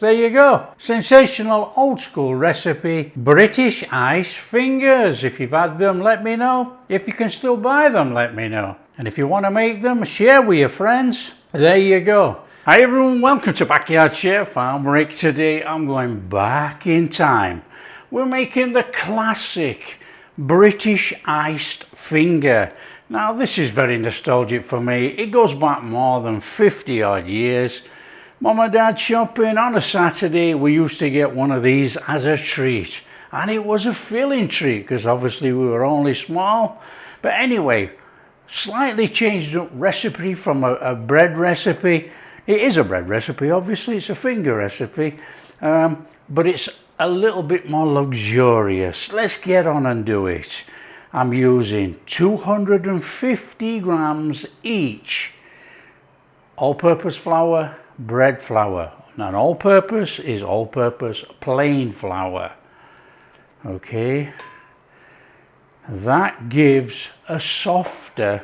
There you go. Sensational old school recipe, British iced fingers. If you've had them, let me know. If you can still buy them, let me know. And if you want to make them, share with your friends. There you go. Hi everyone, welcome to Backyard Chef. I'm Rick. Today I'm going back in time. We're making the classic British iced finger. Now this is very nostalgic for me. It goes back more than 50 odd years. Mum and Dad shopping on a Saturday, we used to get one of these as a treat. And it was a filling treat because obviously we were only small. But anyway, slightly changed up recipe from a bread recipe. It is a bread recipe, obviously, it's a finger recipe. But it's a little bit more luxurious. Let's get on and do it. I'm using 250 grams each all-purpose flour, bread flour. Now all-purpose is all-purpose plain flour. Okay, that gives a softer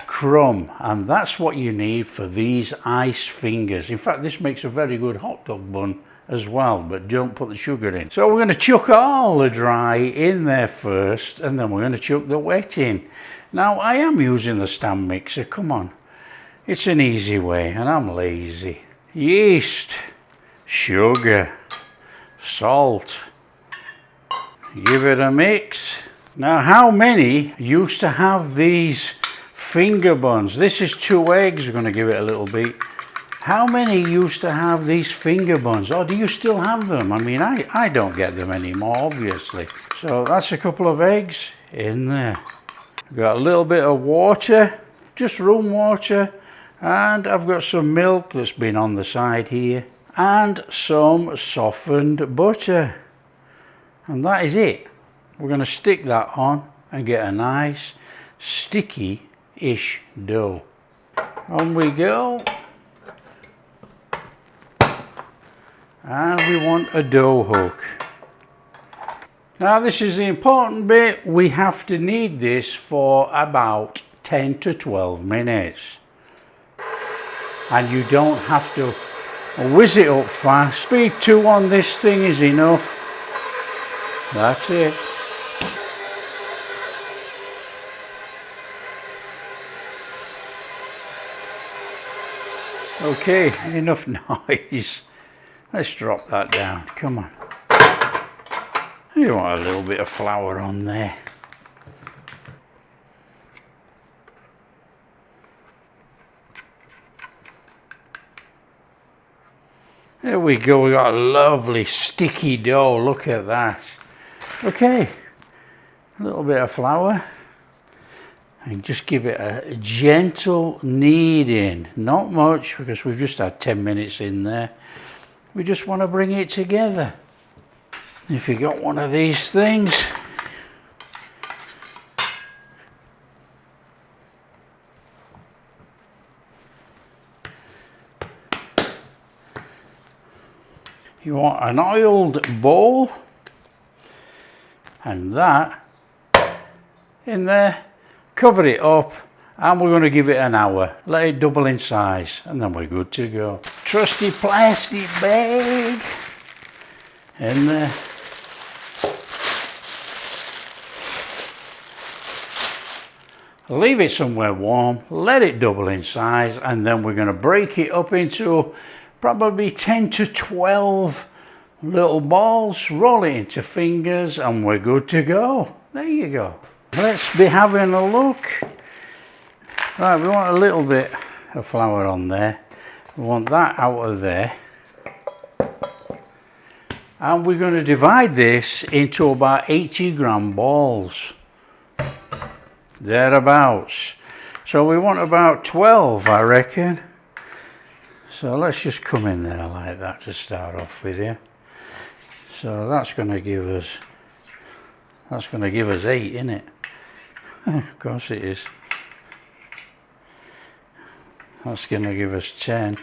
crumb, and that's what you need for these iced fingers. In fact, this makes a very good hot dog bun as well, but don't put the sugar in. So we're going to chuck all the dry in there first, and then we're going to chuck the wet in. Now I am using the stand mixer, come on. It's an easy way, and I'm lazy. Yeast, sugar, salt. Give it a mix. Now, how many used to have these finger buns? This is 2 eggs. We're going to give it a little beat. How many used to have these finger buns? Or do you still have them? I mean, I don't get them anymore, obviously. So that's a couple of eggs in there. Got a little bit of water, just room water. And I've got some milk that's been on the side here. And some softened butter. And that is it. We're going to stick that on and get a nice sticky-ish dough. On we go. And we want a dough hook. Now this is the important bit. We have to knead this for about 10 to 12 minutes. And you don't have to whiz it up fast. Speed 2 on this thing is enough. That's it. Okay, enough noise. Let's drop that down. Come on. You want a little bit of flour on there. There we go, we got a lovely sticky dough, look at that. Okay, a little bit of flour and just give it a gentle kneading, not much because we've just had 10 minutes in there. We just want to bring it together. If you got one of these things, you want an oiled bowl and that in there, cover it up, and we're going to give it an hour. Let it double in size and then we're good to go. Trusty plastic bag in there. Leave it somewhere warm, let it double in size, and then we're going to break it up into probably 10 to 12 little balls, roll it into fingers, and we're good to go. There you go. Let's be having a look. Right, we want a little bit of flour on there. We want that out of there. And we're going to divide this into about 80 gram balls. Thereabouts. So we want about 12, I reckon. So let's just come in there like that to start off with, yeah. So that's going to give us 8, isn't it? Of course it is. That's going to give us 10.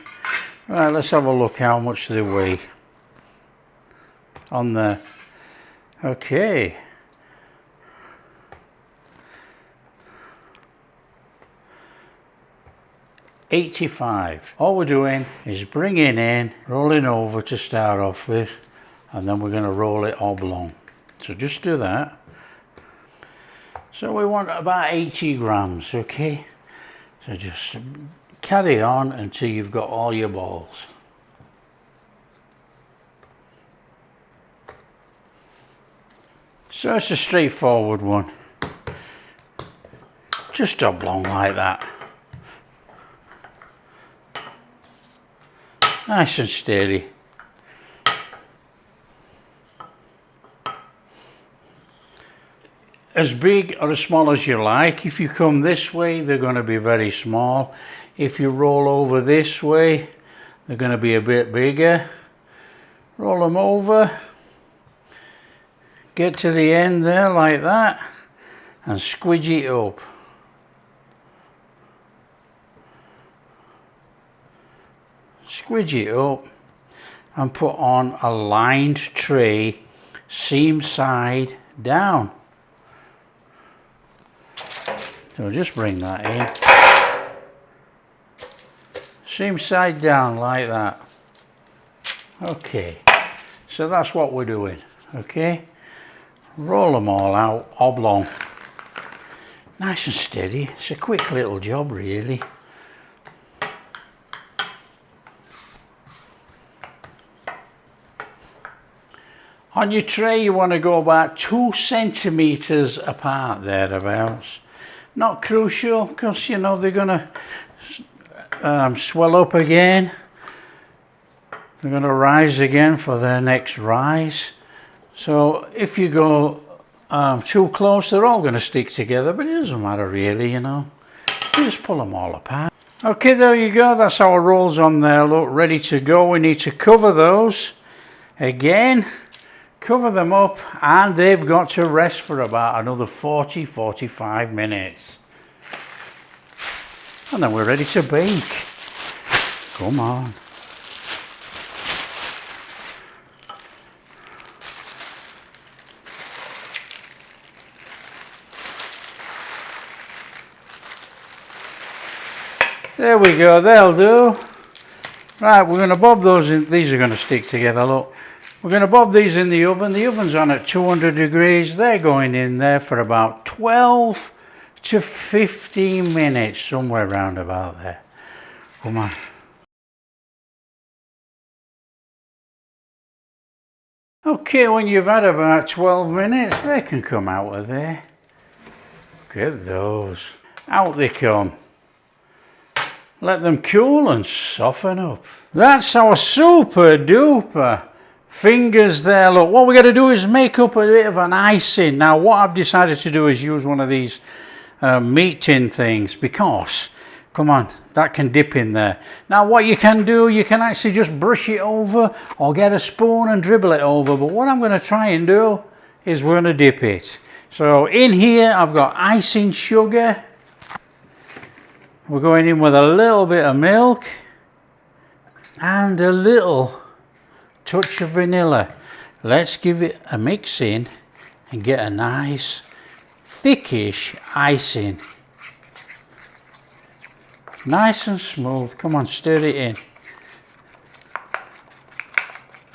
Right, let's have a look how much they weigh on there. Okay. 85. All we're doing is bringing in, rolling over to start off with, and then we're going to roll it oblong. So just do that. So we want about 80 grams, okay? So just carry on until you've got all your balls. So it's a straightforward one. Just oblong like that. Nice and steady. As big or as small as you like. If you come this way, they're going to be very small. If you roll over this way, they're going to be a bit bigger. Roll them over. Get to the end there like that and squidge it up. Squidge it up and put on a lined tray, seam side down. So just bring that in. Seam side down like that. Okay, so that's what we're doing. Okay, roll them all out oblong. Nice and steady. It's a quick little job really. On your tray you want to go about 2 centimeters apart thereabouts. Not crucial because you know they're going to swell up again. They're going to rise again for their next rise. So if you go too close, they're all going to stick together, but it doesn't matter really, you know. You just pull them all apart. Okay, there you go. That's our rolls on there. Look, ready to go. We need to cover those again. Cover them up, and they've got to rest for about another 40-45 minutes. And then we're ready to bake. Come on. There we go, they'll do. Right, we're going to bob those in. These are going to stick together, look. We're going to bob these in the oven. The oven's on at 200 degrees. They're going in there for about 12 to 15 minutes, somewhere around about there. Come on. Okay, when you've had about 12 minutes, they can come out of there. Look at those. Out they come. Let them cool and soften up. That's our super duper fingers there. Look, what we're going to do is make up a bit of an icing. Now what I've decided to do is use one of these meat tin things because, come on, that can dip in there. Now what you can do, you can actually just brush it over or get a spoon and dribble it over, but what I'm going to try and do is we're going to dip it. So in here I've got icing sugar. We're going in with a little bit of milk and a little touch of vanilla. Let's give it a mix in and get a nice thickish icing. Nice and smooth. Come on, stir it in.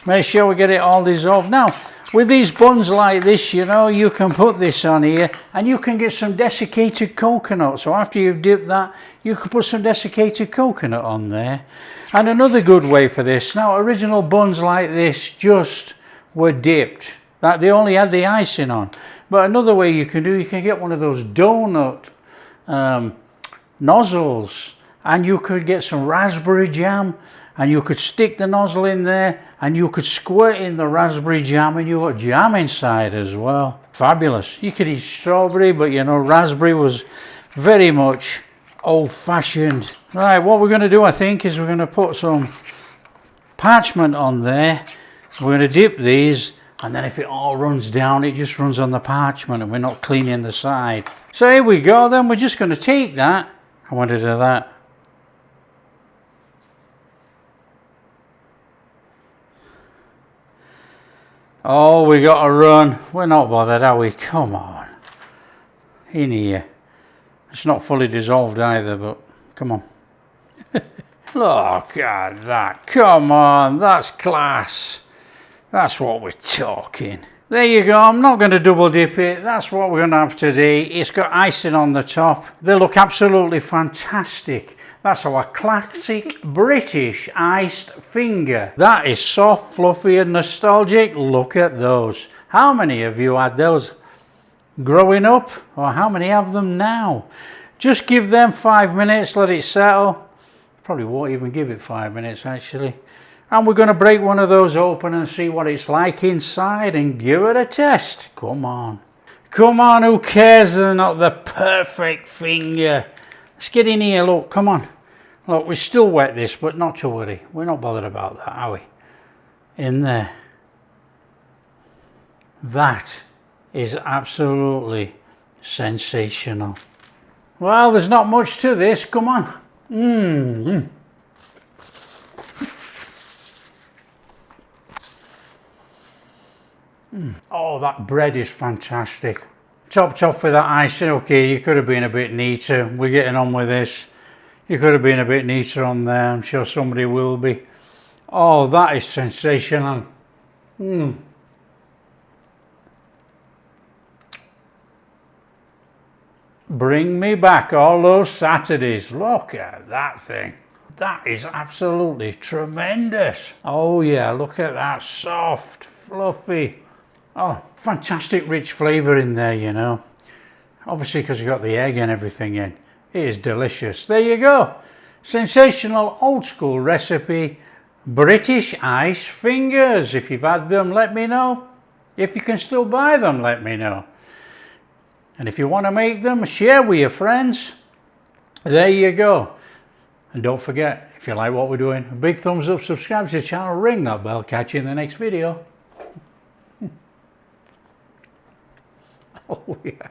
Make sure we get it all dissolved. Now, with these buns like this, you know, you can put this on here and you can get some desiccated coconut. So after you've dipped that, you can put some desiccated coconut on there. And another good way for this, now original buns like this just were dipped. That they only had the icing on. But another way you can do, you can get one of those donut nozzles and you could get some raspberry jam and you could stick the nozzle in there and you could squirt in the raspberry jam and you got jam inside as well. Fabulous. You could eat strawberry, but you know, raspberry was very much old-fashioned. Right, what we're going to do, I think, is we're going to put some parchment on there. We're going to dip these, and then if it all runs down, it just runs on the parchment and we're not cleaning the side. So here we go, then we're just going to take that. I want to do that. Oh, we got to run. We're not bothered, are we? Come on. In here. It's not fully dissolved either, but come on. Look at that. Come on, that's class. That's what we're talking. There you go. I'm not going to double dip it. That's what we're going to have today. It's got icing on the top. They look absolutely fantastic. That's our classic British iced finger. That is soft, fluffy and nostalgic. Look at those. How many of you had those growing up? Or how many have them now? Just give them 5 minutes, let it settle. Probably won't even give it 5 minutes actually. And we're going to break one of those open and see what it's like inside and give it a test. Come on. Come on, who cares they're not the perfect finger? Let's get in here, look, come on. Look, we still wet this, but not to worry. We're not bothered about that, are we? In there. That is absolutely sensational. Well, there's not much to this, come on. Oh, that bread is fantastic. Topped off with that icing. Okay, you could have been a bit neater. We're getting on with this. You could have been a bit neater on there. I'm sure somebody will be. Oh, that is sensational. Bring me back all those Saturdays. Look at that thing. That is absolutely tremendous. Oh yeah, look at that. Soft, fluffy. Oh, fantastic rich flavour in there, you know. Obviously because you've got the egg and everything in. It is delicious. There you go. Sensational old school recipe. British ice fingers. If you've had them, let me know. If you can still buy them, let me know. And if you want to make them, share with your friends. There you go. And don't forget, if you like what we're doing, a big thumbs up, subscribe to the channel, ring that bell, catch you in the next video. Oh yeah.